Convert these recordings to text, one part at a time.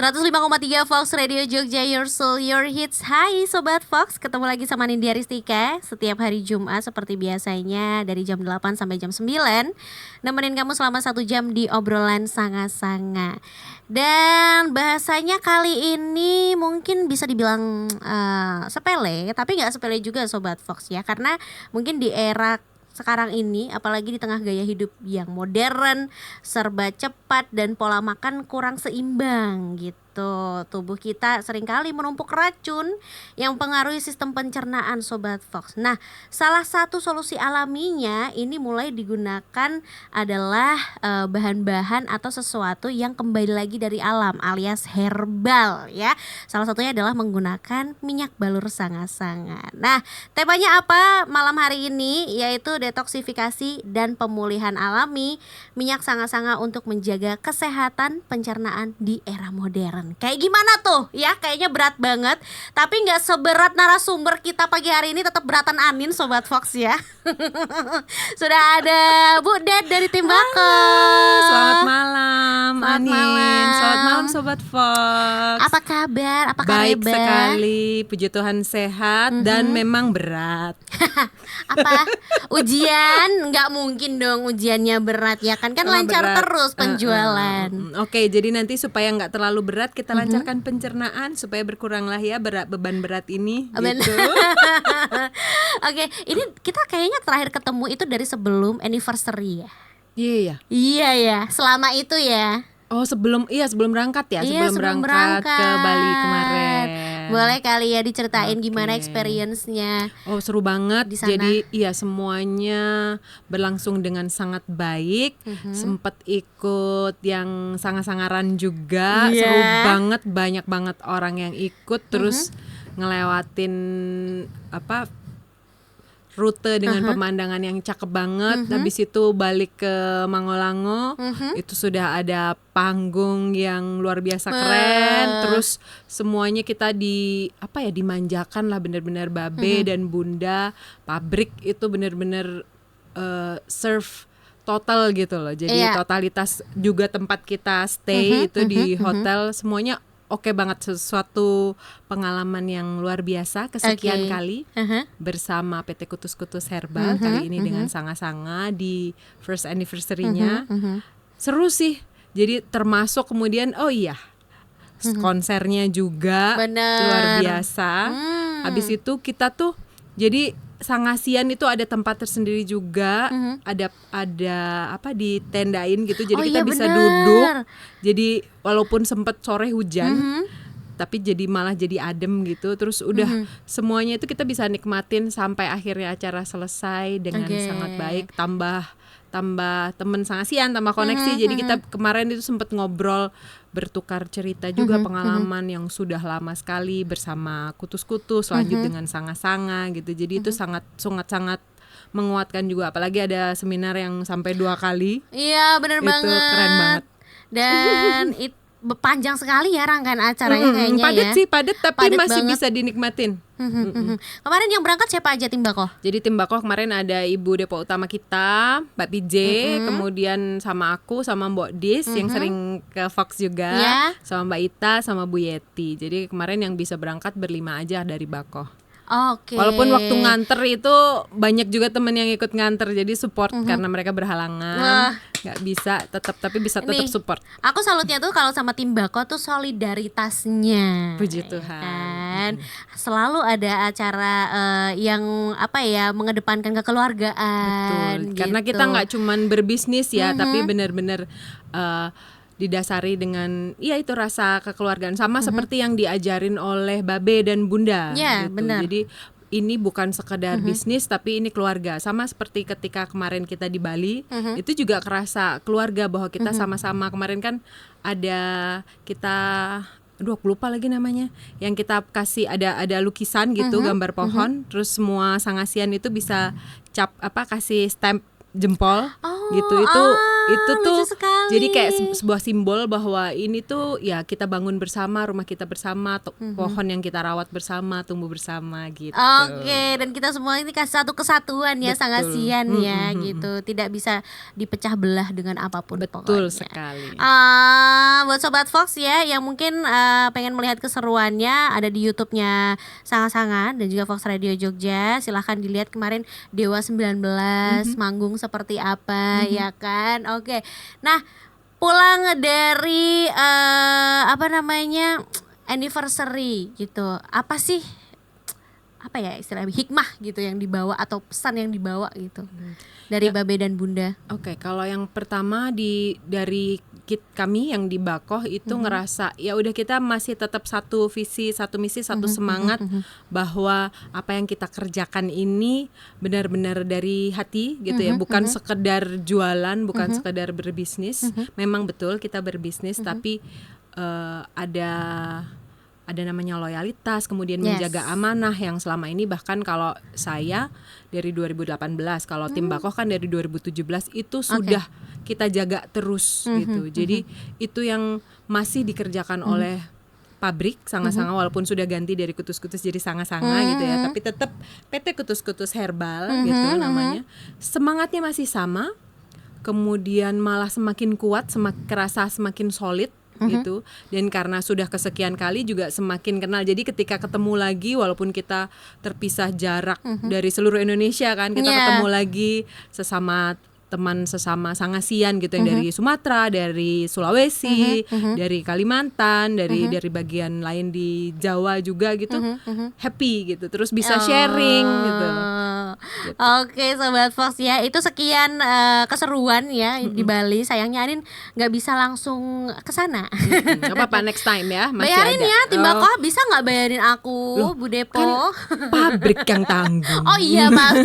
105,3 Fox Radio Jogja, Your Soul, Your Hits. Hai Sobat Fox, ketemu lagi sama Nindya Ristika setiap hari Jumat seperti biasanya dari jam 8 sampai jam 9. Nemenin kamu selama 1 jam di obrolan sanga-sanga. Dan bahasanya kali ini mungkin bisa dibilang sepele, tapi gak sepele juga Sobat Fox ya. Karena mungkin di era sekarang ini, apalagi di tengah gaya hidup yang modern, serba cepat dan pola makan kurang seimbang gitu. Tubuh kita seringkali menumpuk racun yang mempengaruhi sistem pencernaan Sobat Fox. Nah, salah satu solusi alaminya ini mulai digunakan adalah bahan-bahan atau sesuatu yang kembali lagi dari alam alias herbal ya. Salah satunya adalah menggunakan minyak balur sanga-sanga. Nah, temanya apa malam hari ini? Yaitu detoksifikasi dan pemulihan alami minyak sanga-sanga untuk menjaga kesehatan pencernaan di era modern. Kayak gimana tuh ya, kayaknya berat banget. Tapi gak seberat narasumber kita pagi hari ini, tetap beratan anin Sobat Fox ya. Sudah ada Bu Ded dari Tim Bako. Selamat malam Anin. Selamat malam Sobat Fox. Apa kabar? Apa baik kabar? Sekali, puji Tuhan sehat dan memang berat. Apa? Ujian? Nggak mungkin dong ujiannya berat ya kan lancar berat. Terus penjualan. Oke, jadi nanti supaya nggak terlalu berat kita lancarkan pencernaan supaya berkuranglah ya beban berat ini gitu. Oke, ini kita kayaknya terakhir ketemu itu dari sebelum anniversary ya. Iya ya, selama itu ya. Oh sebelum berangkat ya, sebelum berangkat ke Bali kemarin. Boleh kali ya diceritain gimana experience-nya? Oh seru banget di sana. Jadi iya semuanya berlangsung dengan sangat baik. Sempet ikut yang sanga-sangaran juga, seru banget, banyak banget orang yang ikut. Terus ngelewatin rute dengan pemandangan yang cakep banget. Habis itu balik ke Mangolango, itu sudah ada panggung yang luar biasa keren. Terus semuanya kita dimanjakan lah, benar-benar babe dan bunda. Pabrik itu benar-benar serve total gitu loh. Jadi totalitas juga tempat kita stay itu di hotel semuanya oke banget, sesuatu pengalaman yang luar biasa kesekian kali bersama PT Kutus-Kutus Herbal kali ini dengan sanga-sanga di first anniversary-nya. Seru sih. Jadi termasuk kemudian konsernya juga luar biasa. Habis itu kita tuh jadi Sangasian itu ada tempat tersendiri juga, ada ditendain gitu, jadi kita bisa duduk. Jadi walaupun sempet sore hujan, tapi malah jadi adem gitu. Terus udah semuanya itu kita bisa nikmatin sampai akhirnya acara selesai dengan sangat baik. Tambah temen Sangasian, tambah koneksi. Jadi kita kemarin itu sempet ngobrol, bertukar cerita juga pengalaman yang sudah lama sekali bersama Kutus-Kutus, lanjut dengan sanga-sanga gitu. Jadi itu sangat menguatkan juga, apalagi ada seminar yang sampai 2 kali. Iya benar banget. Itu keren banget. Dan panjang sekali ya rangkaian acaranya kayaknya padat tapi padet masih banget. bisa dinikmatin. Kemarin yang berangkat siapa aja Tim Bako? Jadi Tim Bako kemarin ada Ibu Depo Utama kita, Mbak PJ, kemudian sama aku, sama Mbok Dis yang sering ke Fox juga, sama Mbak Ita, sama Bu Yeti. Jadi kemarin yang bisa berangkat berlima aja dari Bako. Walaupun waktu nganter itu banyak juga temen yang ikut nganter, jadi support karena mereka berhalangan, nggak bisa tapi bisa tetap support. Aku salutnya tuh kalau sama Tim Bako tuh solidaritasnya. Puji Tuhan. Selalu ada acara yang mengedepankan kekeluargaan. Betul. Karena kita nggak cuman berbisnis ya, tapi benar-benar didasari dengan itu rasa kekeluargaan sama seperti yang diajarin oleh Babe dan Bunda gitu. Bener. Jadi ini bukan sekedar bisnis tapi ini keluarga. Sama seperti ketika kemarin kita di Bali, itu juga kerasa keluarga bahwa kita sama-sama. Kemarin kan ada kita aku lupa lagi namanya, yang kita kasih ada lukisan gitu, gambar pohon, terus semua Sangasian itu bisa kasih stamp jempol gitu. Itu Itu lucu tuh sekali. jadi kayak sebuah simbol bahwa ini tuh ya kita bangun bersama, rumah kita bersama, pohon yang kita rawat bersama, tumbuh bersama gitu. Oke, dan kita semua ini kasih satu kesatuan ya, Betul. sangat sian ya gitu. Tidak bisa dipecah belah dengan apapun Betul pokoknya. sekali. Buat Sobat Fox ya yang mungkin pengen melihat keseruannya, ada di YouTube-nya Sangat-Sangat dan juga Fox Radio Jogja. Silahkan dilihat kemarin Dewa 19 manggung seperti apa ya kan. Oke. Nah, pulang dari anniversary gitu. Apa sih istilahnya hikmah gitu yang dibawa atau pesan yang dibawa gitu dari Babe dan Bunda? Oke, kalau yang pertama dari kami yang di Bakoh itu ngerasa ya udah kita masih tetap satu visi, satu misi, satu semangat bahwa apa yang kita kerjakan ini benar-benar dari hati gitu ya, bukan sekedar jualan, bukan sekedar berbisnis. Memang betul kita berbisnis tapi ada namanya loyalitas, kemudian menjaga amanah yang selama ini bahkan kalau saya dari 2018, kalau tim Bakoh kan dari 2017 itu sudah kita jaga terus gitu. Jadi itu yang masih dikerjakan oleh pabrik Sanga-Sanga walaupun sudah ganti dari Kutus-Kutus jadi Sanga-Sanga gitu ya, tapi tetap PT Kutus-Kutus Herbal gitu namanya. Semangatnya masih sama, kemudian malah semakin kuat, kerasa semakin solid gitu, dan karena sudah kesekian kali juga semakin kenal. Jadi ketika ketemu lagi walaupun kita terpisah jarak dari seluruh Indonesia kan, kita ketemu lagi sesama teman sesama Sangasian gitu yang dari Sumatera, dari Sulawesi, dari Kalimantan, dari bagian lain di Jawa juga gitu, happy gitu, terus bisa sharing gitu. Oke Sobat Fox ya, itu sekian keseruan ya di Bali. Sayangnya Anin nggak bisa langsung ke sana. Nggak apa-apa, next time ya, masih Bayarin ada. ya tim Bakoh, bisa nggak bayarin aku? Loh, Bu Depo kan pabrik yang tanggung. Oh iya maaf.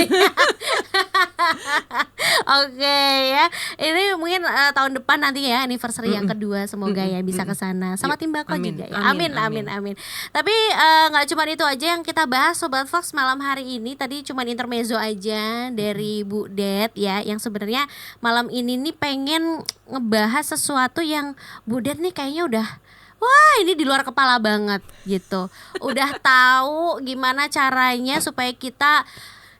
Oke ya, ini mungkin tahun depan nanti ya anniversary yang kedua, semoga ya bisa ke sana sama tim Bakoh juga ya. Amin. Tapi nggak cuma itu aja yang kita bahas Sobat Fox malam hari ini. Tadi cuma intermezzo aja dari Bu Det ya, yang sebenarnya malam ini nih pengen ngebahas sesuatu yang Bu Det nih kayaknya udah wah ini di luar kepala banget gitu. Udah tahu gimana caranya supaya kita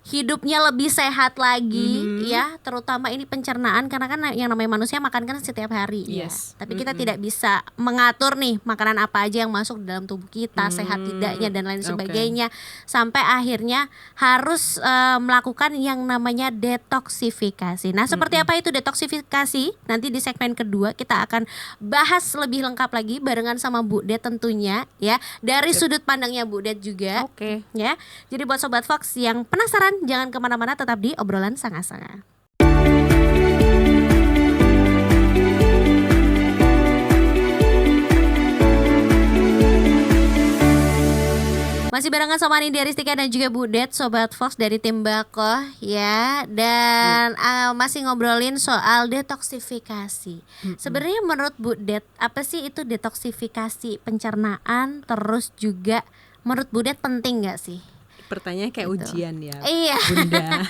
hidupnya lebih sehat lagi ya, terutama ini pencernaan, karena kan yang namanya manusia makan kan setiap hari ya. Tapi kita tidak bisa mengatur nih makanan apa aja yang masuk dalam tubuh kita, sehat tidaknya dan lain sebagainya, sampai akhirnya harus melakukan yang namanya detoksifikasi. Nah, seperti apa itu detoksifikasi? Nanti di segmen kedua kita akan bahas lebih lengkap lagi barengan sama Bu Det tentunya ya, dari sudut pandangnya Bu Det juga. Ya. Jadi buat Sobat Fox yang penasaran, jangan kemana-mana, tetap di obrolan Sanga-Sanga. Masih barengan sama Nindya Ristika dan juga Bu Det, Sobat Fox dari tim Bakoh ya. Dan masih ngobrolin soal detoksifikasi. Sebenarnya menurut Bu Det, apa sih itu detoksifikasi pencernaan? Terus juga menurut Bu Det penting gak sih? Pertanyaannya kayak gitu. Ujian ya, iya. Bunda.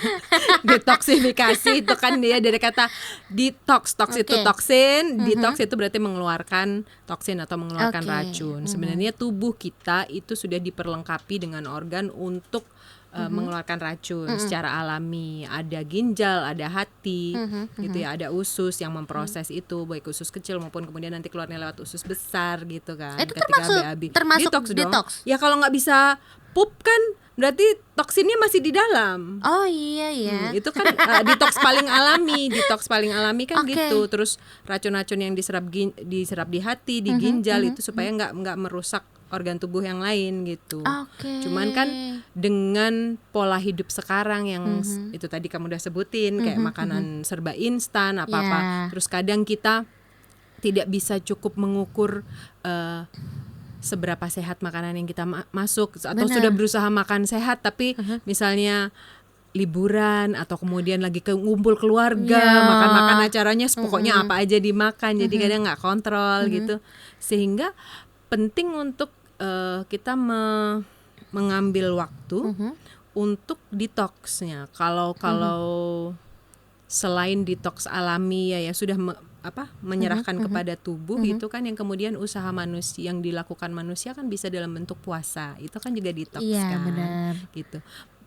Detoksifikasi itu kan dia dari kata detox, itu toksin, detox itu berarti mengeluarkan toksin atau mengeluarkan racun. Sebenarnya tubuh kita itu sudah diperlengkapi dengan organ untuk mengeluarkan racun secara alami. Ada ginjal, ada hati, gitu ya, ada usus yang memproses itu, baik usus kecil maupun kemudian nanti keluarnya lewat usus besar gitu kan. Itu ketika termasuk detox dong. detox? Ya kalau nggak bisa pup kan berarti toksinnya masih di dalam. Oh iya ya. Itu kan detox paling alami kan gitu. Terus racun-racun yang diserap di hati, di ginjal itu supaya nggak merusak organ tubuh yang lain gitu. Cuman kan dengan pola hidup sekarang yang itu tadi kamu udah sebutin, kayak makanan serba instan apa-apa. Terus kadang kita tidak bisa cukup mengukur seberapa sehat makanan yang kita masuk, atau sudah berusaha makan sehat tapi misalnya liburan atau kemudian lagi ngumpul keluarga, makan acaranya pokoknya apa aja dimakan, jadi kadang nggak kontrol gitu. Sehingga penting untuk kita mengambil waktu untuk detoxnya. Kalau selain detox alami ya sudah menyerahkan kepada tubuh itu kan, yang kemudian usaha manusia yang dilakukan manusia kan bisa dalam bentuk puasa, itu kan juga detox kan, benar. gitu.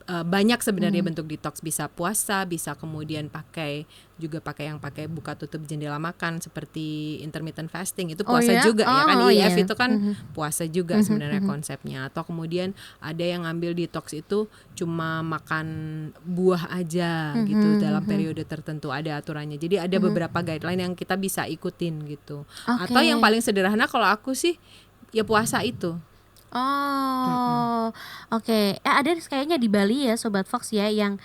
Banyak sebenarnya bentuk detox, bisa puasa, bisa kemudian pakai yang pakai buka tutup jendela makan seperti intermittent fasting, itu puasa juga ya kan, IF itu kan puasa juga sebenarnya konsepnya. Atau kemudian ada yang ngambil detox itu cuma makan buah aja gitu dalam periode tertentu, ada aturannya. Jadi ada beberapa guideline yang kita bisa ikutin gitu. Atau yang paling sederhana kalau aku sih ya puasa itu. Oke. Ada kayaknya di Bali ya Sobat Fox ya, yang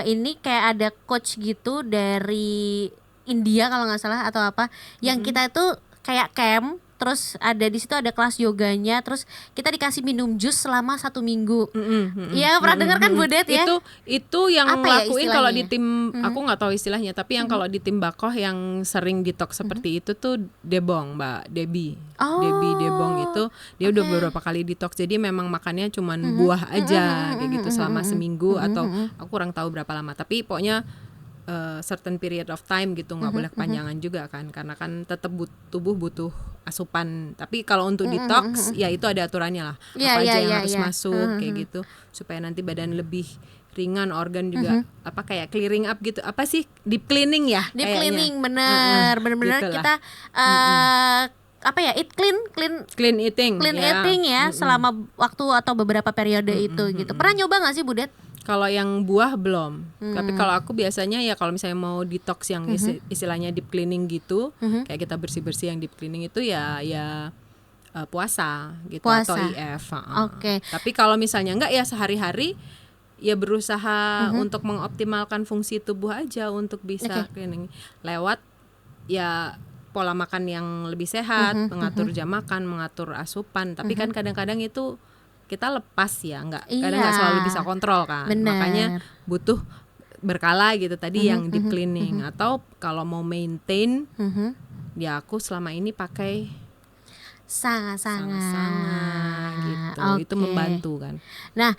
ini kayak ada coach gitu dari India kalau nggak salah atau apa, yang kita itu kayak camp, terus ada di situ ada kelas yoganya, terus kita dikasih minum jus selama 1 minggu. Iya, pernah dengar kan Budet ya? Itu yang apa lakuin ya kalau di tim, aku nggak tahu istilahnya, tapi yang kalau di tim Bakoh yang sering detox seperti itu tuh Debong, Mbak Debbie. Debbie Debong itu dia udah beberapa kali detox, jadi memang makannya cuman buah aja kayak gitu selama seminggu atau aku kurang tahu berapa lama, tapi pokoknya certain period of time gitu, nggak boleh kepanjangan juga kan, karena kan tetap tubuh butuh asupan. Tapi kalau untuk detox ya itu ada aturannya lah, apa aja yang harus masuk kayak gitu, supaya nanti badan lebih ringan, organ juga kayak clearing up gitu, apa sih, deep cleaning ya, deep kayaknya. cleaning, benar Gitulah. kita eat clean eating ya selama waktu atau beberapa periode itu gitu. Pernah nyoba nggak sih Budet? Kalau yang buah belum, tapi kalau aku biasanya ya kalau misalnya mau detox yang istilahnya deep cleaning gitu, kayak kita bersih-bersih yang deep cleaning itu ya puasa gitu, atau IF. Oke. Tapi kalau misalnya enggak ya sehari-hari ya berusaha untuk mengoptimalkan fungsi tubuh aja untuk bisa cleaning lewat ya pola makan yang lebih sehat, mengatur jam makan, mengatur asupan. Tapi kan kadang-kadang itu kita lepas ya, kadang nggak selalu bisa kontrol kan. Bener. Makanya butuh berkala gitu tadi yang deep cleaning. Atau kalau mau maintain, ya aku selama ini pakai Sanga-sanga gitu. Itu membantu kan. Nah,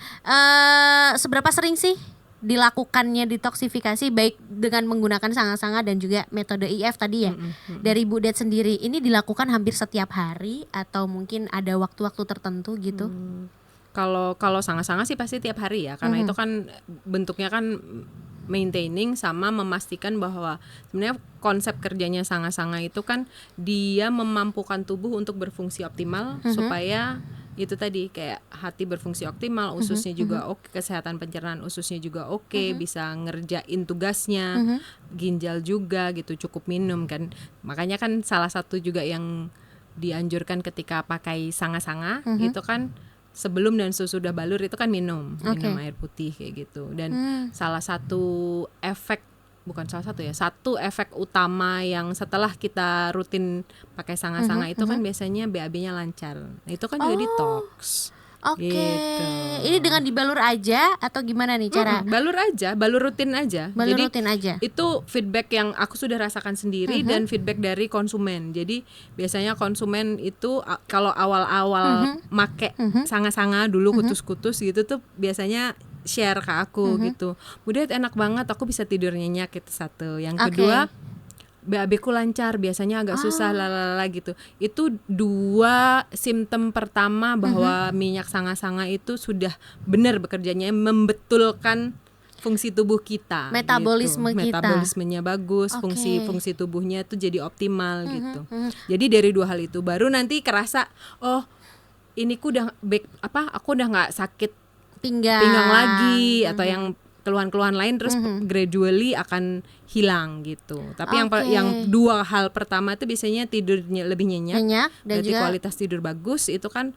seberapa sering sih dilakukannya detoksifikasi, baik dengan menggunakan sanga-sanga dan juga metode IF tadi ya? Dari Budet sendiri, ini dilakukan hampir setiap hari atau mungkin ada waktu-waktu tertentu gitu? Kalau sanga-sanga sih pasti tiap hari ya, karena itu kan bentuknya kan maintaining sama memastikan bahwa sebenarnya konsep kerjanya sanga-sanga itu kan dia memampukan tubuh untuk berfungsi optimal, supaya itu tadi kayak hati berfungsi optimal, ususnya juga oke, kesehatan pencernaan ususnya juga oke, bisa ngerjain tugasnya, ginjal juga gitu, cukup minum kan. Makanya kan salah satu juga yang dianjurkan ketika pakai sanga-sanga itu kan sebelum dan sesudah balur itu kan minum air putih kayak gitu. Dan satu efek utama yang setelah kita rutin pakai sanga-sanga itu kan biasanya BAB-nya lancar. Nah, itu kan juga detox. Gitu. Ini dengan dibalur aja atau gimana nih cara? Balur rutin aja. Jadi rutin aja. Itu feedback yang aku sudah rasakan sendiri dan feedback dari konsumen. Jadi biasanya konsumen itu kalau awal-awal make sanga-sanga dulu kutus-kutus gitu tuh biasanya share ke aku gitu. Budet enak banget, aku bisa tidur nyenyak, itu satu. Yang kedua, BAB ku lancar, biasanya agak susah lalala gitu. Itu 2 simptom pertama bahwa minyak sanga-sanga itu sudah benar bekerjanya, membetulkan fungsi tubuh kita. Metabolisme gitu. kita. Metabolismenya bagus, fungsi tubuhnya itu jadi optimal gitu. Jadi dari 2 hal itu baru nanti kerasa, oh ini aku udah nggak sakit pinggang lagi atau yang keluhan-keluhan lain, terus gradually akan hilang gitu. Tapi yang 2 hal pertama itu biasanya tidurnya lebih nyenyak dan berarti juga kualitas tidur bagus, itu kan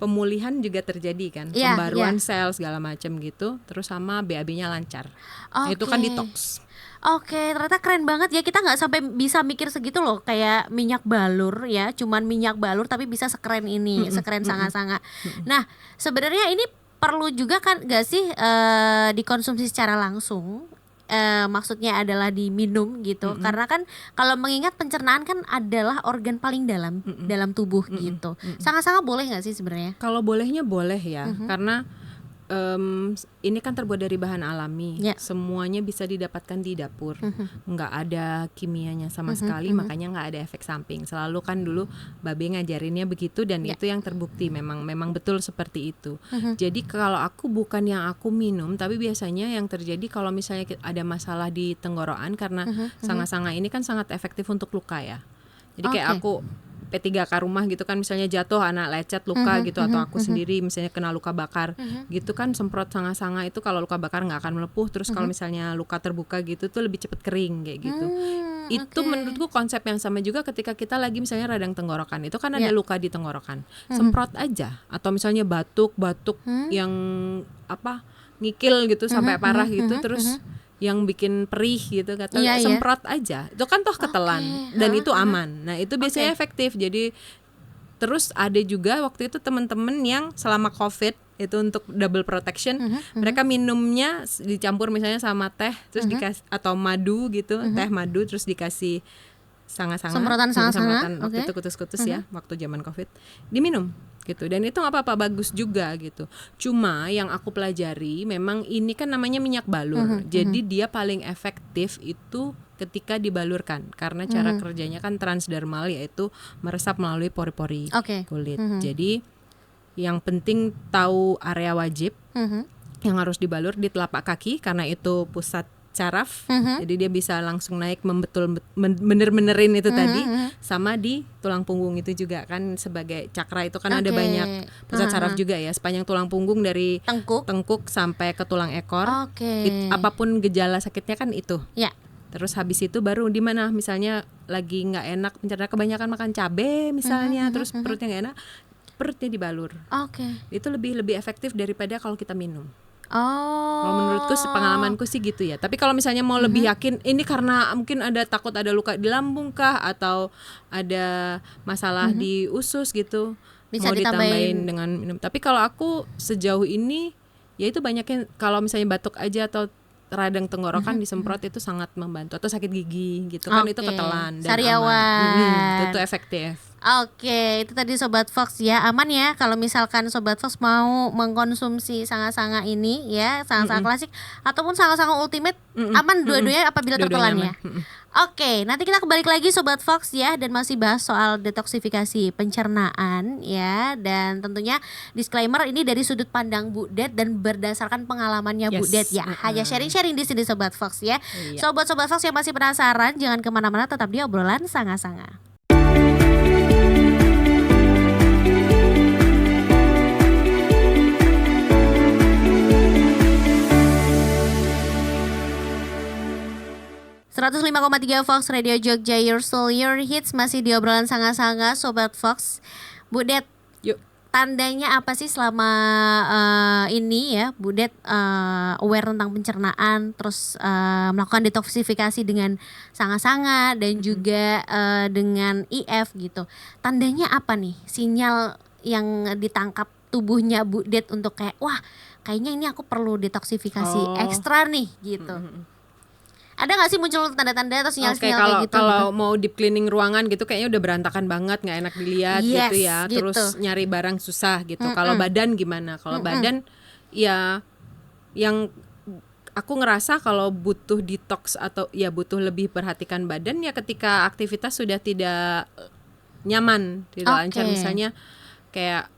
pemulihan juga terjadi kan, pembaruan sel segala macam gitu, terus sama BAB-nya lancar. Itu kan detox. Ternyata keren banget ya, kita nggak sampai bisa mikir segitu loh, kayak minyak balur ya, cuman minyak balur tapi bisa sekeren ini, sekeren sanga-sanga. Nah, sebenarnya ini perlu juga kan gak sih dikonsumsi secara langsung? Maksudnya adalah diminum gitu, karena kan kalau mengingat pencernaan kan adalah organ paling dalam dalam tubuh gitu. Sanga-sanga boleh nggak sih sebenarnya? Kalau bolehnya boleh ya, karena ini kan terbuat dari bahan alami, Ya. semuanya bisa didapatkan di dapur, nggak ada kimianya sama sekali, makanya nggak ada efek samping. Selalu kan dulu Babe ngajarinnya begitu dan Ya. itu yang terbukti memang betul seperti itu. Jadi kalau aku bukan yang aku minum, tapi biasanya yang terjadi kalau misalnya ada masalah di tenggorokan karena sanga-sanga ini kan sangat efektif untuk luka ya. Jadi kayak Oke. aku P3K rumah gitu kan, misalnya jatuh anak lecet luka gitu, atau aku sendiri misalnya kena luka bakar gitu kan, semprot sanga-sanga itu kalau luka bakar nggak akan melepuh. Terus kalau misalnya luka terbuka gitu tuh lebih cepet kering kayak gitu. Itu menurutku konsep yang sama juga ketika kita lagi misalnya radang tenggorokan, itu kan ada luka di tenggorokan, semprot aja. Atau misalnya batuk yang apa ngikil gitu sampai parah gitu, terus yang bikin perih gitu kata, Iya, iya. semprot aja, itu kan toh ketelan dan itu aman. Nah itu biasanya efektif. Jadi terus ada juga waktu itu teman-teman yang selama COVID itu untuk double protection, mereka minumnya dicampur misalnya sama teh, terus dikasih atau madu gitu, teh madu terus dikasih sanga-sanga, Semprotan sanga-sanga, waktu oke. itu kutus-kutus ya, waktu zaman COVID diminum gitu, dan itu nggak apa-apa, bagus juga gitu. Cuma yang aku pelajari memang ini kan namanya minyak balur, jadi dia paling efektif itu ketika dibalurkan karena cara kerjanya kan transdermal, yaitu meresap melalui pori-pori Oke. kulit. Jadi yang penting tahu area wajib yang harus dibalur di telapak kaki karena itu pusat saraf, jadi dia bisa langsung naik bener-benerin itu tadi, sama di tulang punggung itu juga kan sebagai cakra itu kan ada Oke. banyak pusat saraf juga ya, sepanjang tulang punggung dari Tengkuk. sampai ke tulang ekor. Oke. Apapun gejala sakitnya kan itu. Ya. Terus habis itu baru di mana misalnya lagi nggak enak, pencernaan kebanyakan makan cabai misalnya, terus perutnya nggak enak, perutnya dibalur. Oke. Itu lebih efektif daripada kalau kita minum. Oh. Kalau menurutku pengalamanku sih gitu ya. Tapi kalau misalnya mau lebih yakin, ini karena mungkin ada takut ada luka di lambung kah, atau ada masalah di usus gitu, Bisa mau ditambahin. ditambahin dengan minum. Tapi kalau aku sejauh ini, ya itu banyaknya kalau misalnya batuk aja atau radang tenggorokan disemprot itu sangat membantu, atau sakit gigi gitu kan, itu Oke. ketelan dan Sariawan. aman. Itu efektif. Oke, itu tadi Sobat Fox ya, aman ya kalau misalkan Sobat Fox mau mengkonsumsi sanga-sanga ini ya, sanga-sanga klasik ataupun sanga-sanga ultimate, aman dua-duanya apabila tertelan ya. Oke, nanti kita kembali lagi Sobat Fox ya, dan masih bahas soal detoksifikasi pencernaan ya, dan tentunya disclaimer ini dari sudut pandang Bu Det dan berdasarkan pengalamannya Bu Det ya, hanya sharing-sharing di sini Sobat Fox ya. Iya. Sobat-sobat Fox yang masih penasaran, jangan kemana-mana, tetap di obrolan sanga-sanga. .3 Fox Radio Jogja, Your Soul, Your Hits, masih di obrolan sanga-sanga Sobat Fox. Bu Det, Yuk. tandanya apa sih selama ini ya Bu Det aware tentang pencernaan, terus melakukan detoksifikasi dengan sanga-sanga dan juga dengan IF gitu. Tandanya apa nih sinyal yang ditangkap tubuhnya Bu Det untuk kayak wah kayaknya ini aku perlu detoksifikasi ekstra nih gitu. Ada gak sih muncul tanda-tanda atau sinyal-sinyal kayak gitu? Kalau mau deep cleaning ruangan gitu kayaknya udah berantakan banget, nggak enak dilihat gitu ya. Gitu. Terus nyari barang susah gitu. Kalau badan gimana? Kalau badan ya yang aku ngerasa kalau butuh detox atau ya butuh lebih perhatikan badan ya ketika aktivitas sudah tidak nyaman, tidak lancar, misalnya kayak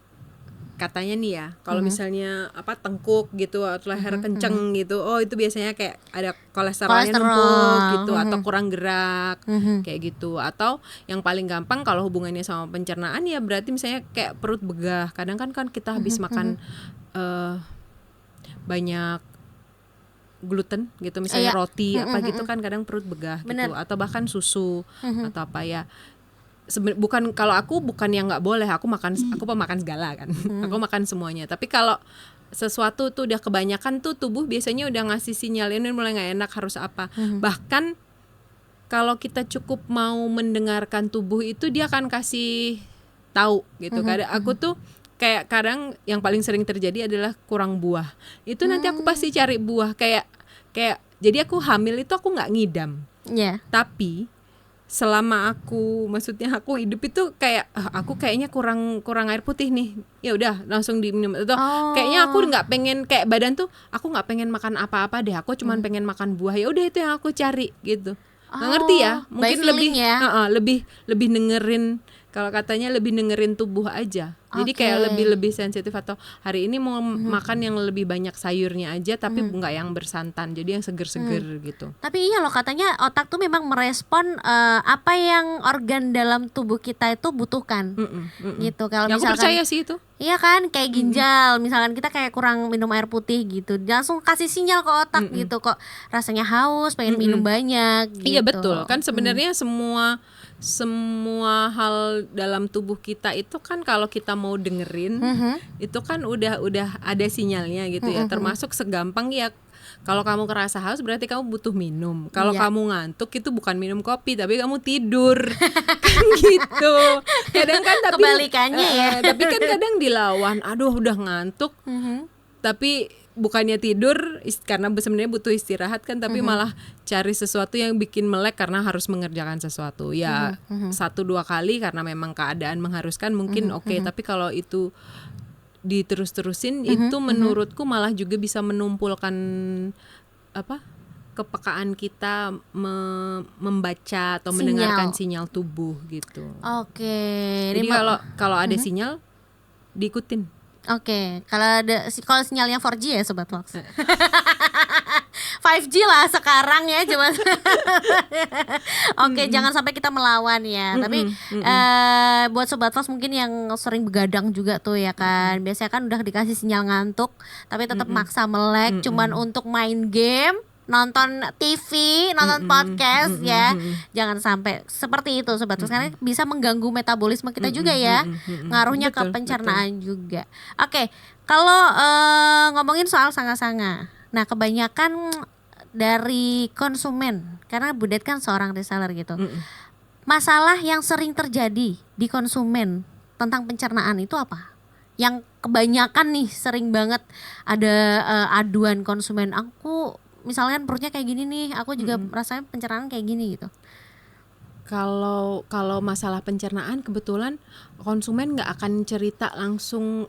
katanya nih ya, kalau misalnya apa tengkuk gitu atau leher kenceng gitu, oh itu biasanya kayak ada kolesterolnya numpuk gitu, atau kurang gerak kayak gitu. Atau yang paling gampang kalau hubungannya sama pencernaan ya berarti misalnya kayak perut begah. Kadang kan kita habis makan banyak gluten gitu, misalnya roti apa gitu kan kadang perut begah gitu, atau bahkan susu atau apa ya. Bukan, kalau aku bukan yang nggak boleh, aku pemakan segala kan, aku makan semuanya. Tapi kalau sesuatu tuh udah kebanyakan tuh tubuh biasanya udah ngasih sinyal ini mulai nggak enak, harus apa. Bahkan kalau kita cukup mau mendengarkan tubuh itu, dia akan kasih tahu gitu. Kadang aku tuh kayak kadang yang paling sering terjadi adalah kurang buah. Itu nanti aku pasti cari buah kayak jadi aku hamil itu aku nggak ngidam. Yeah. Tapi selama maksudnya aku hidup itu kayak aku kayaknya kurang air putih nih, ya udah langsung diminum. Atau kayaknya aku nggak pengen, kayak badan tuh aku nggak pengen makan apa-apa deh, aku cuman pengen makan buah, ya udah itu yang aku cari gitu. Nggak ngerti ya, mungkin lebih dengerin, kalau katanya lebih dengerin tubuh aja. Jadi kayak lebih sensitif, atau hari ini mau makan yang lebih banyak sayurnya aja, tapi nggak yang bersantan, jadi yang seger-seger gitu. Tapi iya loh, katanya otak tuh memang merespon apa yang organ dalam tubuh kita itu butuhkan. Gitu. Kalau Ya, misalkan aku percaya sih itu. iya kan, kayak ginjal, misalkan kita kayak kurang minum air putih gitu, langsung kasih sinyal ke otak gitu, kok rasanya haus, pengen minum banyak gitu. Iya betul, kan sebenarnya semua hal dalam tubuh kita itu kan kalau kita mau dengerin itu kan udah ada sinyalnya gitu ya. Termasuk segampang ya, kalau kamu kerasa haus berarti kamu butuh minum. Kalau kamu ngantuk itu bukan minum kopi tapi kamu tidur. Kan gitu. Kadang kan tapi kebalikannya ya. Tapi kan kadang dilawan, aduh udah ngantuk. Tapi bukannya tidur karena sebenarnya butuh istirahat kan, tapi malah cari sesuatu yang bikin melek karena harus mengerjakan sesuatu. Ya 1-2 kali karena memang keadaan mengharuskan mungkin oke, tapi kalau itu diterus-terusin itu menurutku malah juga bisa menumpulkan kepekaan kita membaca atau mendengarkan sinyal tubuh gitu. Oke. Jadi kalau ada sinyal diikutin. Oke, kalau sinyalnya 4G ya Sobat Fox. 5G lah sekarang ya, cuma Oke, jangan sampai kita melawan ya. Tapi buat Sobat Fox mungkin yang sering begadang juga tuh ya kan, biasanya kan udah dikasih sinyal ngantuk tapi tetap maksa melek cuman untuk main game, nonton TV, nonton podcast ya. Jangan sampai seperti itu Sobat Fox, karena bisa mengganggu metabolisme kita juga ya. Ngaruhnya ke pencernaan juga. Oke, kalau ngomongin soal sanga-sanga. Nah, kebanyakan dari konsumen, karena Budet kan seorang reseller gitu. Masalah yang sering terjadi di konsumen tentang pencernaan itu apa? Yang kebanyakan nih sering banget ada aduan konsumen, aku misalnya perutnya kayak gini nih, aku juga rasanya pencernaan kayak gini gitu. Kalau masalah pencernaan kebetulan konsumen nggak akan cerita langsung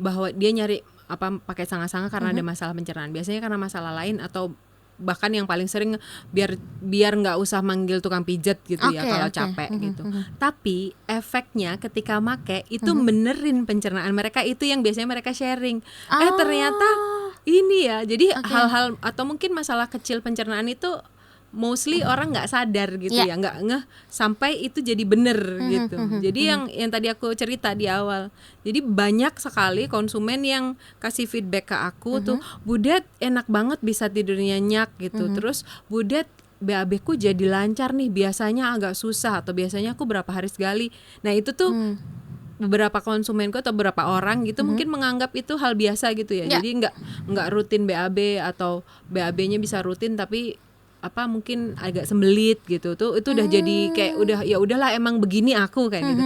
bahwa dia nyari pakai sanga-sanga karena ada masalah pencernaan. Biasanya karena masalah lain, atau bahkan yang paling sering biar nggak usah manggil tukang pijat gitu ya kalau capek gitu. Tapi efeknya ketika make itu benerin pencernaan mereka, itu yang biasanya mereka sharing. Ternyata ini ya, jadi hal-hal atau mungkin masalah kecil pencernaan itu mostly orang nggak sadar gitu ya, nggak ngeh sampai itu jadi bener gitu. Jadi yang tadi aku cerita di awal, jadi banyak sekali konsumen yang kasih feedback ke aku tuh, Budet enak banget bisa tidurnya nyenyak gitu. Terus Budet BAB ku jadi lancar nih, biasanya agak susah atau biasanya aku berapa hari sekali. Nah itu tuh beberapa konsumenku atau beberapa orang gitu mungkin menganggap itu hal biasa gitu ya. Jadi nggak rutin BAB, atau BAB-nya bisa rutin tapi mungkin agak sembelit gitu tuh, itu udah jadi kayak ya udahlah emang begini aku kayak gitu.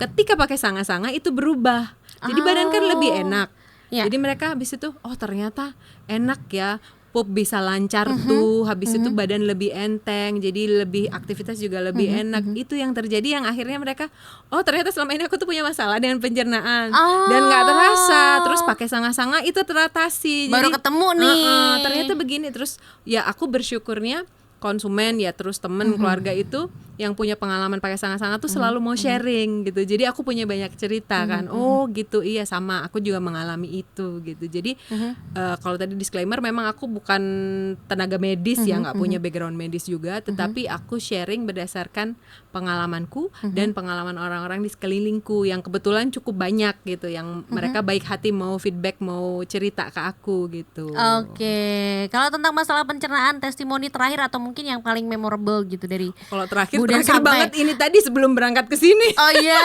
Ketika pakai sanga-sanga itu berubah. Jadi badan kan lebih enak. Jadi mereka habis itu ternyata enak ya. Pup bisa lancar tuh, habis itu badan lebih enteng, jadi lebih aktivitas juga lebih enak. Itu yang terjadi, yang akhirnya mereka ternyata selama ini aku tuh punya masalah dengan pencernaan dan nggak terasa. Terus pakai sanga-sanga itu teratasi. Baru jadi, ketemu nih. Ternyata begini. Terus ya aku bersyukurnya konsumen ya, terus temen keluarga itu yang punya pengalaman pakai sanga-sanga tuh selalu mau sharing gitu. Jadi aku punya banyak cerita kan. Gitu, iya sama, aku juga mengalami itu gitu. Jadi kalau tadi disclaimer, memang aku bukan tenaga medis ya, nggak punya background medis juga, tetapi aku sharing berdasarkan pengalamanku dan pengalaman orang-orang di sekelilingku yang kebetulan cukup banyak gitu, yang mereka baik hati mau feedback, mau cerita ke aku gitu. Oke, kalau tentang masalah pencernaan, testimoni terakhir atau mungkin yang paling memorable gitu dari kalau terakhir sampai banget ini tadi sebelum berangkat ke sini. Oh iya.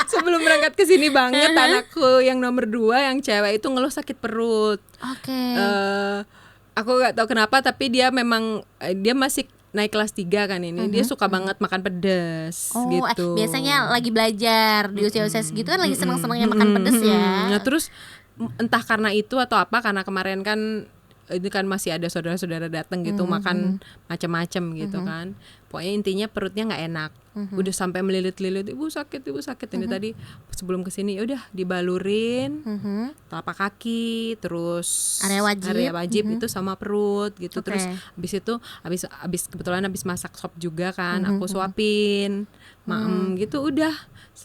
Sebelum berangkat ke sini banget, anakku yang nomor 2 yang cewek itu ngeluh sakit perut. Aku nggak tahu kenapa, tapi dia memang dia masih naik kelas 3 kan ini. Dia suka banget makan pedas gitu. Biasanya lagi belajar di usia-usia segitu kan lagi seneng-senengnya makan pedas ya. Nah terus entah karena itu atau apa, karena kemarin kan ini kan masih ada saudara-saudara datang gitu makan macam-macam gitu kan. Pokoknya intinya perutnya nggak enak. Udah sampai melilit-lilit, ibu sakit. Ini tadi sebelum kesini udah dibalurin telapak kaki, terus Area wajib. itu sama perut gitu. Oke. Terus habis kebetulan habis masak sop juga kan, aku suapin maem gitu. Udah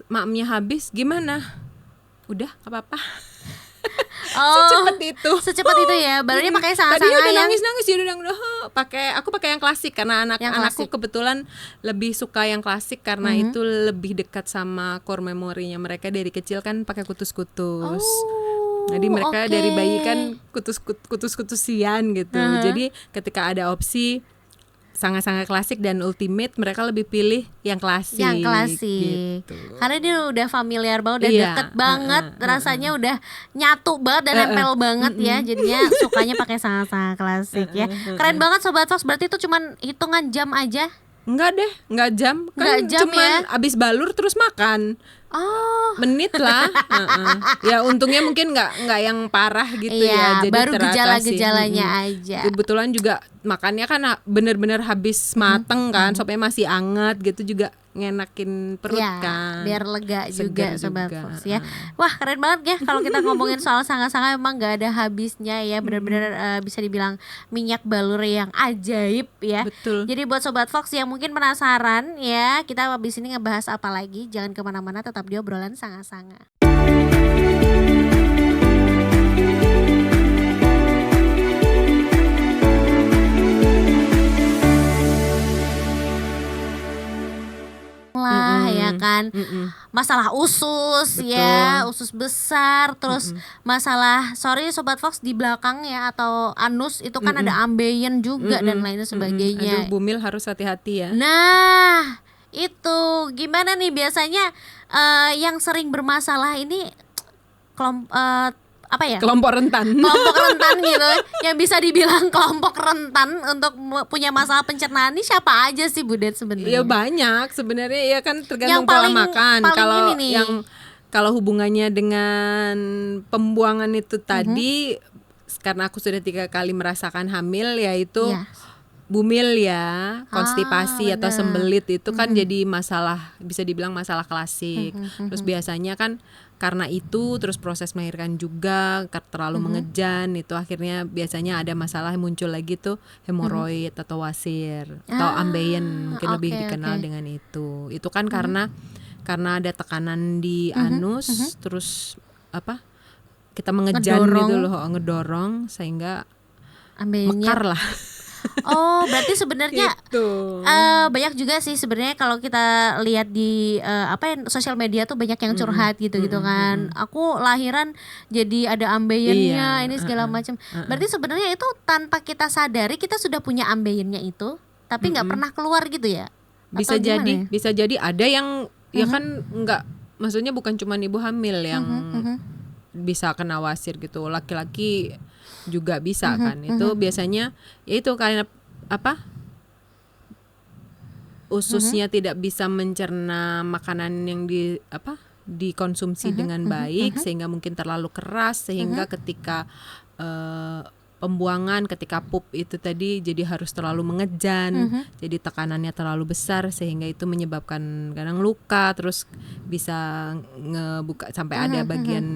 maemnya habis, gimana? Udah gak apa-apa. Secepat itu ya. Barunya pakai tadinya sangat-sangat udah yang nangis dia udah aku pakai yang klasik karena anak-anakku kebetulan lebih suka yang klasik karena itu lebih dekat sama core memorinya. Mereka dari kecil kan pakai kutus-kutus. Jadi mereka dari bayi kan kutus-kutusian gitu. Jadi ketika ada opsi sangat-sangat klasik dan ultimate, mereka lebih pilih yang klasik. Gitu. Karena dia udah familiar banget, udah deket banget, rasanya udah nyatu banget dan nempel banget ya. Jadinya sukanya pakai sangat-sangat klasik ya. Keren banget Sobat Fox, berarti itu cuman hitungan jam aja. Enggak deh, enggak jam. Kan cuman abis balur terus makan. Menit lah. Ya untungnya mungkin nggak yang parah gitu ya. Jadi baru teratasi. gejala-gejalanya aja. Kebetulan juga makannya kan bener-bener habis mateng kan, sopnya masih anget gitu juga ngenakin perut kan. Biar lega juga Segar Sobat juga. Fox ya. Wah keren banget ya kalau kita ngomongin soal sanga-sanga, emang gak ada habisnya ya. Bener-bener bisa dibilang minyak balur yang ajaib ya. Betul. Jadi buat Sobat Fox yang mungkin penasaran ya, kita habis ini ngebahas apa lagi, jangan kemana-mana, tetap di obrolan sanga-sanga. Ya kan, masalah usus. Betul. Ya, usus besar, terus masalah Sobat Fox di belakang ya atau anus itu kan ada ambeien juga dan lain sebagainya. Aduh, Bumil harus hati-hati ya. Nah, itu gimana nih biasanya yang sering bermasalah ini Kelompok rentan. Kelompok rentan gitu, yang bisa dibilang kelompok rentan untuk punya masalah pencernaan ini siapa aja sih Budet sebenarnya? Ya banyak sebenarnya, ya kan tergantung Yang pola paling makan. Kalau ini nih. kalau hubungannya dengan pembuangan itu tadi, karena aku sudah 3 kali merasakan hamil, yaitu bumil ya, konstipasi atau sembelit itu kan jadi masalah, bisa dibilang masalah klasik. Terus biasanya kan karena itu terus proses melahirkan juga terlalu mengejan, itu akhirnya biasanya ada masalah muncul lagi tuh hemoroid atau wasir atau ambeien, mungkin lebih dikenal dengan itu. Itu kan karena ada tekanan di anus, terus kita mengejan gitu loh, ngedorong sehingga ambeiennya mekar lah. Oh, berarti sebenarnya Gitu. banyak juga sih sebenarnya kalau kita lihat di sosial media tuh banyak yang curhat gitu kan. Aku lahiran jadi ada ambeiennya, ini segala macam. Berarti sebenarnya itu tanpa kita sadari kita sudah punya ambeiennya itu, tapi nggak pernah keluar gitu ya? Bisa Atau gimana jadi, ya? bisa jadi ada yang ya kan nggak, maksudnya bukan cuma ibu hamil yang bisa kena wasir gitu, laki-laki juga bisa kan. Itu biasanya ya itu karena ususnya tidak bisa mencerna makanan yang dikonsumsi dengan baik, sehingga mungkin terlalu keras, sehingga ketika pembuangan, ketika pup itu tadi jadi harus terlalu mengejan, jadi tekanannya terlalu besar sehingga itu menyebabkan kadang luka, terus bisa ngebuka sampai ada bagian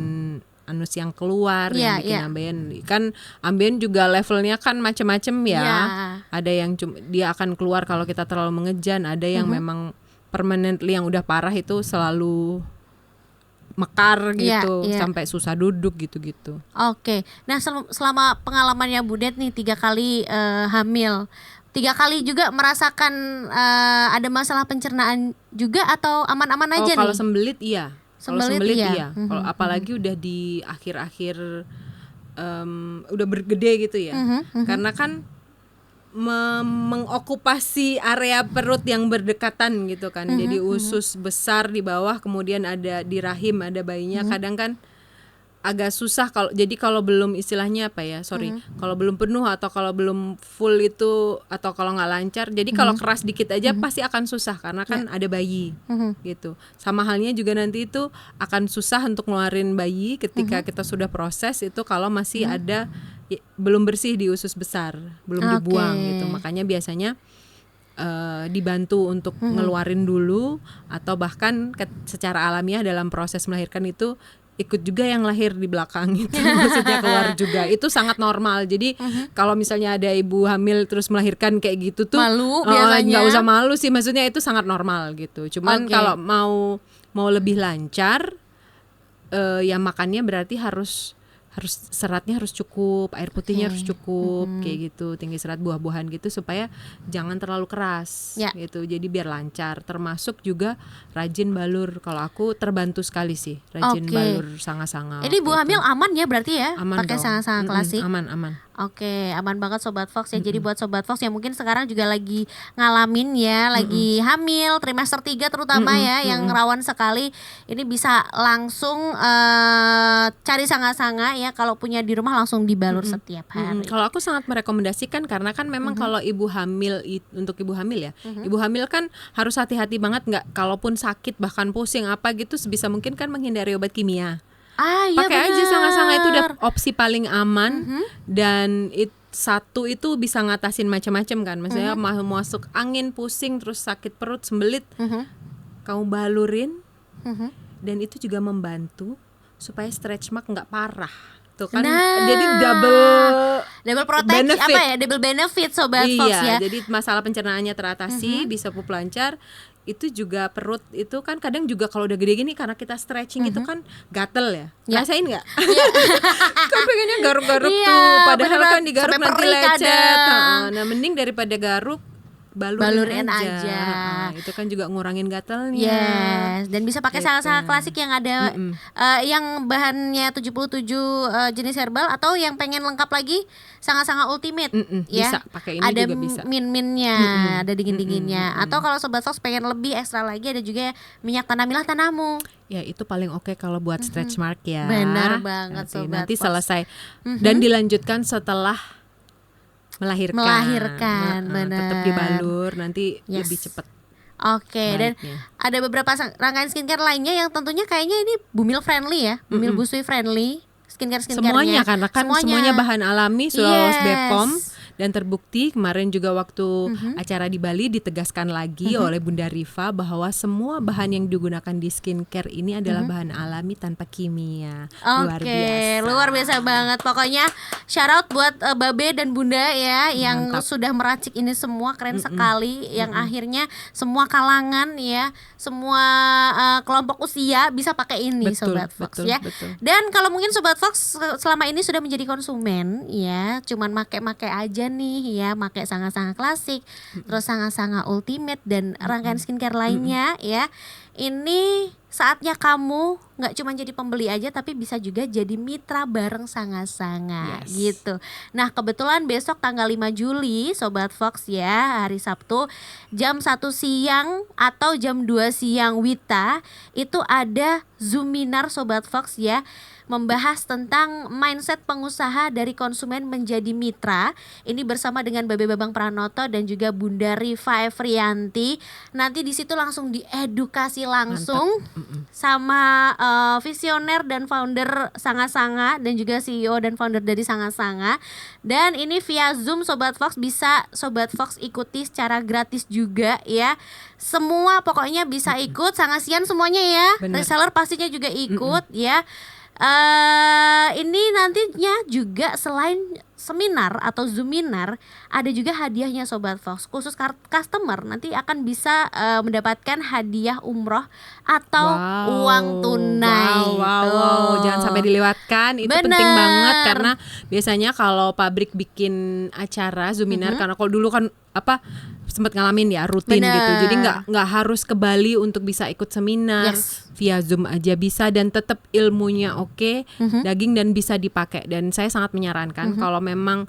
anus yang keluar yang bikin ambeien. Kan ambeien juga levelnya kan macam-macam ya. Ada yang dia akan keluar kalau kita terlalu mengejan, ada yang memang permanently yang udah parah itu selalu mekar gitu, sampai susah duduk gitu-gitu. Oke. Nah, selama pengalamannya Budet nih 3 kali hamil, 3 kali juga merasakan ada masalah pencernaan juga atau aman-aman aja nih? Kalau sembelit iya. Kalau sembelit iya. Kalau apalagi udah di akhir-akhir udah bergede gitu ya. Karena kan mengokupasi area perut yang berdekatan gitu kan. Jadi usus besar di bawah, kemudian ada di rahim ada bayinya. Kadang kan agak susah kalau belum istilahnya kalau belum penuh atau kalau belum full itu, atau kalau nggak lancar, jadi kalau keras dikit aja pasti akan susah karena kan ada bayi gitu. Sama halnya juga nanti itu akan susah untuk ngeluarin bayi ketika kita sudah proses itu, kalau masih ada belum bersih di usus besar, belum dibuang gitu. Makanya biasanya dibantu untuk ngeluarin dulu, atau bahkan secara alamiah dalam proses melahirkan itu ikut juga yang lahir di belakang itu maksudnya keluar juga. Itu sangat normal. Jadi kalau misalnya ada ibu hamil terus melahirkan kayak gitu tuh malu biasanya. Nggak usah malu sih, maksudnya itu sangat normal gitu. Cuman kalau mau lebih lancar, ya makannya berarti harus seratnya harus cukup, air putihnya harus cukup, kayak gitu, tinggi serat buah-buahan gitu, supaya jangan terlalu keras gitu. Jadi biar lancar. Termasuk juga rajin balur. Kalau aku terbantu sekali sih rajin balur sanga-sanga. Ini ibu hamil aman ya berarti ya? Aman pakai dong. sanga-sanga klasik. Aman. Oke, aman banget Sobat Fox ya. Jadi buat Sobat Fox yang mungkin sekarang juga lagi ngalamin ya, lagi hamil trimester 3 terutama ya, yang rawan sekali, ini bisa langsung cari sanga-sanga ya, kalau punya di rumah langsung dibalur setiap hari. Kalau aku sangat merekomendasikan, karena kan memang kalau ibu hamil, untuk ibu hamil ya, ibu hamil kan harus hati-hati banget, nggak, kalaupun sakit bahkan pusing apa gitu, sebisa mungkin kan menghindari obat kimia. Iya, Pakai aja bener. sanga-sanga, itu udah opsi paling aman. Dan satu itu bisa ngatasin macam-macam kan. Maksudnya mau masuk angin, pusing, terus sakit perut, sembelit, kamu balurin. Dan itu juga membantu supaya stretch mark nggak parah. Tuh kan, jadi double protection benefit. double benefit Sobat Fox ya. Jadi masalah pencernaannya teratasi, bisa pup lancar. Itu juga perut itu kan kadang juga kalau udah gede gini, karena kita stretching itu kan gatel ya. Rasain nggak? Kan pengennya garuk-garuk tuh, padahal kan digaruk nanti lecet. Nah, mending daripada garuk, balurin aja. Itu kan juga ngurangin gatelnya. Yes, dan bisa pakai sanga-sanga klasik yang ada yang bahannya 77 jenis herbal, atau yang pengen lengkap lagi sanga-sanga ultimate ya. Bisa pakai ini ada juga bisa. min-minnya, ada dingin-dinginnya. Atau kalau Sobat Fox pengen lebih ekstra lagi, ada juga minyak tanamilah tanamu. Ya itu paling oke kalau buat stretch mark ya. Benar banget Sobat Nanti Fox. selesai dan dilanjutkan setelah melahirkan. Benar. Tetap dibalur, nanti lebih cepat. Oke, dan ada beberapa rangkaian skincare lainnya yang tentunya kayaknya ini bumil friendly ya, bumil busui friendly skincare-skincare-nya. Semuanya, karena kan semuanya bahan alami, sudah lolos BPOM. Dan terbukti kemarin juga waktu acara di Bali ditegaskan lagi oleh Bunda Rifa bahwa semua bahan yang digunakan di skincare ini adalah bahan alami tanpa kimia. Luar biasa banget. Pokoknya shout out buat Babe dan Bunda ya, yang sudah meracik ini semua, keren sekali. Yang akhirnya semua kalangan ya, semua kelompok usia bisa pakai ini. Sobat Fox ya. Dan kalau mungkin Sobat Fox selama ini sudah menjadi konsumen ya, cuman make-make aja nih ya, pakai sanga-sanga klasik, terus sanga-sanga ultimate dan rangkaian skincare lainnya ya. Ini saatnya kamu nggak cuma jadi pembeli aja, tapi bisa juga jadi mitra bareng sanga-sanga gitu. Nah, kebetulan besok tanggal 5 Juli Sobat Fox ya, hari Sabtu jam 1 siang atau jam 2 siang WITA itu ada Zoominar Sobat Fox ya, membahas tentang mindset pengusaha dari konsumen menjadi mitra. Ini bersama dengan Babe Babang Pranoto dan juga Bunda Rifa Efrianti. Nanti di situ langsung diedukasi langsung sama visioner dan founder Sanga-Sanga, dan juga CEO dan founder dari Sanga-Sanga. Dan ini via Zoom Sobat Fox, bisa Sobat Fox ikuti secara gratis juga ya. Semua pokoknya bisa ikut, Sangasian semuanya ya. Reseller pastinya juga ikut ya. Ini nantinya juga selain seminar atau Zoominar, ada juga hadiahnya Sobat Fox. Khusus customer nanti akan bisa mendapatkan hadiah umroh atau uang tunai. Wow, jangan sampai dilewatkan. Itu penting banget, karena biasanya kalau pabrik bikin acara Zoominar, karena kalau dulu kan sempat ngalamin ya rutin gitu, jadi nggak harus ke Bali untuk bisa ikut seminar, via Zoom aja bisa, dan tetap ilmunya oke, daging dan bisa dipakai. Dan saya sangat menyarankan kalau memang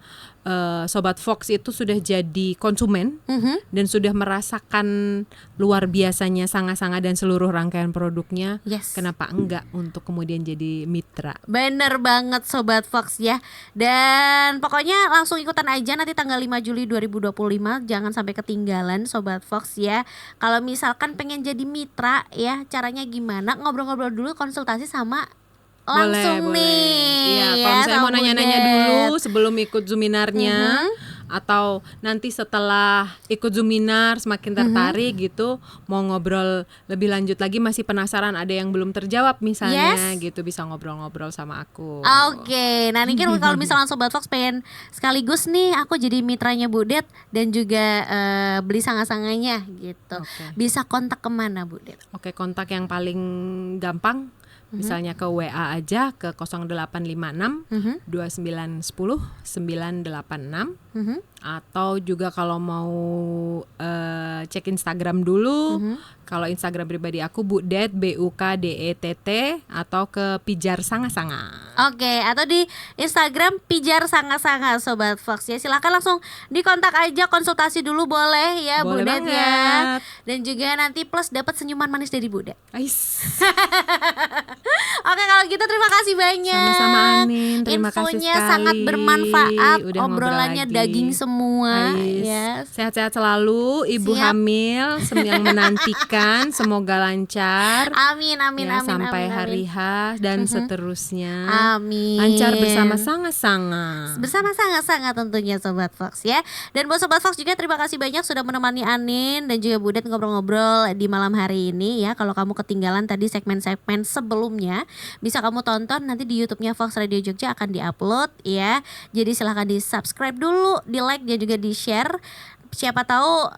Sobat Fox itu sudah jadi konsumen dan sudah merasakan luar biasanya Sanga-Sanga dan seluruh rangkaian produknya, kenapa enggak untuk kemudian jadi mitra? Bener banget Sobat Fox ya. Dan pokoknya langsung ikutan aja nanti tanggal 5 Juli 2025, jangan sampai ketinggalan Sobat Fox ya. Kalau misalkan pengen jadi mitra ya, caranya gimana? Ngobrol-ngobrol dulu, konsultasi sama langsung nih Iya, kalau ya misalnya mau sama nanya-nanya Budet. dulu sebelum ikut Zuminarnya atau nanti setelah ikut Zuminar semakin tertarik gitu, mau ngobrol lebih lanjut lagi masih penasaran ada yang belum terjawab misalnya gitu, bisa ngobrol-ngobrol sama aku. Oke, nah ini kan kalau misalnya Sobat Fox pengen sekaligus nih aku jadi mitranya Budet dan juga beli sanga-sanganya gitu. Oke. Bisa kontak kemana Budet? Oke, kontak yang paling gampang misalnya ke WA aja ke 0856 2910 986 atau juga kalau mau cek Instagram dulu. Kalau Instagram pribadi aku Budet BUKDETT atau ke Pijar Sanga-Sanga. Oke, atau di Instagram Pijar Sanga-Sanga Sobat Fox ya. Silahkan langsung dikontak aja, konsultasi dulu boleh ya Boleh Budet ya. banget. Dan juga nanti plus dapat senyuman manis dari Budet. Ais. Oke, kalau gitu terima kasih banyak. Sama-sama Anin, terima kasih Infonya sekali. sangat bermanfaat, Udah ngobrol obrolannya lagi. daging semua. Ais. Yes. Sehat-sehat selalu ibu Siap. hamil yang menantikan, semoga lancar. Amin, amin, Ya, amin, sampai amin, hari amin. H dan seterusnya. Amin. Lancar bersama sanga-sanga. Bersama sangat-sangat tentunya Sobat Fox ya. Dan buat Sobat Fox juga terima kasih banyak sudah menemani Anin dan juga Budet ngobrol-ngobrol di malam hari ini ya. Kalau kamu ketinggalan tadi segmen-segmen sebelumnya, bisa kamu tonton nanti di YouTube-nya Fox Radio Jogja akan diupload ya. Jadi silahkan di subscribe dulu, di like dan juga di share. Siapa tahu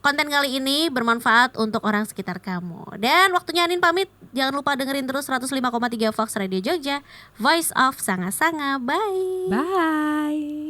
konten kali ini bermanfaat untuk orang sekitar kamu. Dan waktunya Anin pamit. Jangan lupa dengerin terus 105,3 Fox Radio Jogja, Voice of Sanga-Sanga. Bye. Bye.